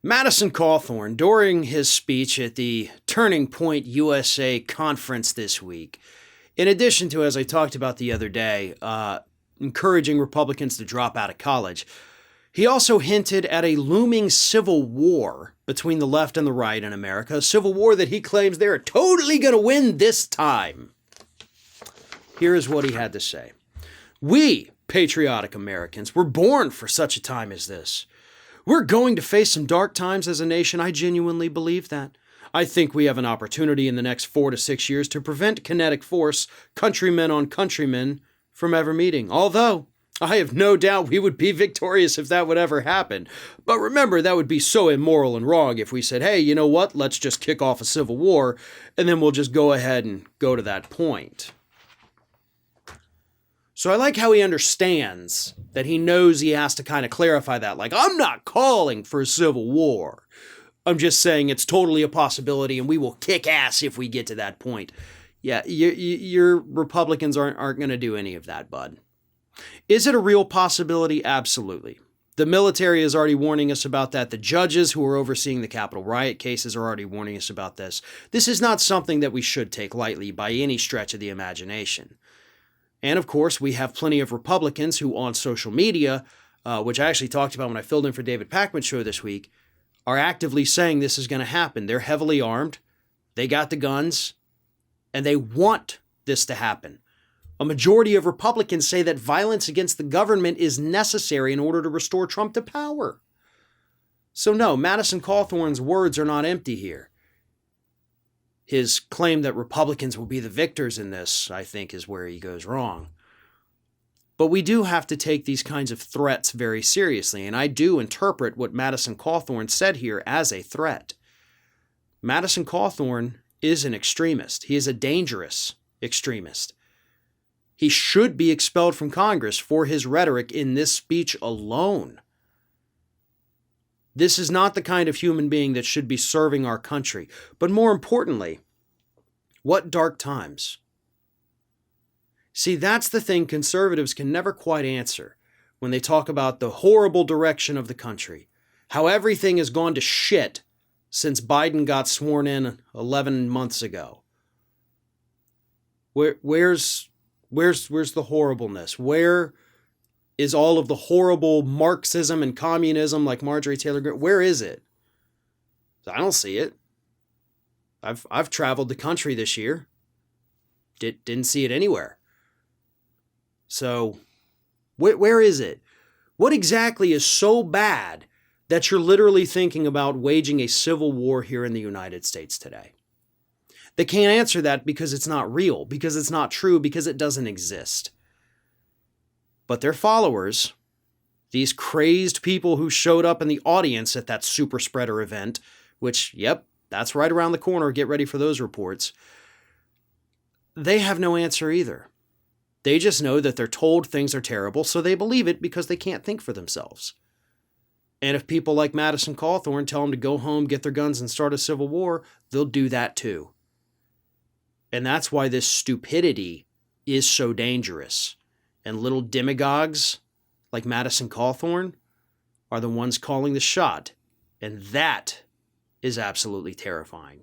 Madison Cawthorn, during his speech at the Turning Point USA conference this week, in addition to, as I talked about the other day, encouraging Republicans to drop out of college, he also hinted at a looming civil war between the left and the right in America, a civil war that he claims they're totally going to win this time. Here is what he had to say. We, patriotic Americans, were born for such a time as this. We're going to face some dark times as a nation. I genuinely believe that. I think we have an opportunity in the next 4 to 6 years to prevent kinetic force, countrymen on countrymen, from ever meeting. Although, I have no doubt we would be victorious if that would ever happen. But remember, that would be so immoral and wrong if we said, hey, you know what? Let's just kick off a civil war, and then we'll just go ahead and go to that point. So I like how he understands that he knows he has to kind of clarify that. Like, I'm not calling for a civil war. I'm just saying it's totally a possibility and we will kick ass if we get to that point. Yeah, your Republicans aren't going to do any of that, bud. Is it a real possibility? Absolutely. The military is already warning us about that. The judges who are overseeing the Capitol riot cases are already warning us about this. This is not something that we should take lightly by any stretch of the imagination. And of course, we have plenty of Republicans who on social media, which I actually talked about when I filled in for David Pakman's show this week, are actively saying this is going to happen. They're heavily armed, they got the guns, and they want this to happen. A majority of Republicans say that violence against the government is necessary in order to restore Trump to power. So no, Madison Cawthorn's words are not empty here. His claim that Republicans will be the victors in this, I think, is where he goes wrong. But we do have to take these kinds of threats very seriously, and I do interpret what Madison Cawthorn said here as a threat. Madison Cawthorn is an extremist. He is a dangerous extremist. He should be expelled from Congress for his rhetoric in this speech alone. This is not the kind of human being that should be serving our country. But more importantly, what dark times? See, that's the thing conservatives can never quite answer when they talk about the horrible direction of the country, how everything has gone to shit since Biden got sworn in 11 months ago. Where's the horribleness? Where is all of the horrible Marxism and communism like Marjorie Taylor Greene? Where is it? I don't see it. I've traveled the country this year. Didn't see it anywhere. So where is it? What exactly is so bad that you're literally thinking about waging a civil war here in the United States today? They can't answer that because it's not real, because it's not true, because it doesn't exist. But their followers, these crazed people who showed up in the audience at that super spreader event, which, yep, that's right around the corner, get ready for those reports, they have no answer either. They just know that they're told things are terrible, so they believe it because they can't think for themselves. And if people like Madison Cawthorn tell them to go home, get their guns, and start a civil war, they'll do that too. And that's why this stupidity is so dangerous. And little demagogues like Madison Cawthorn are the ones calling the shot. And that is absolutely terrifying.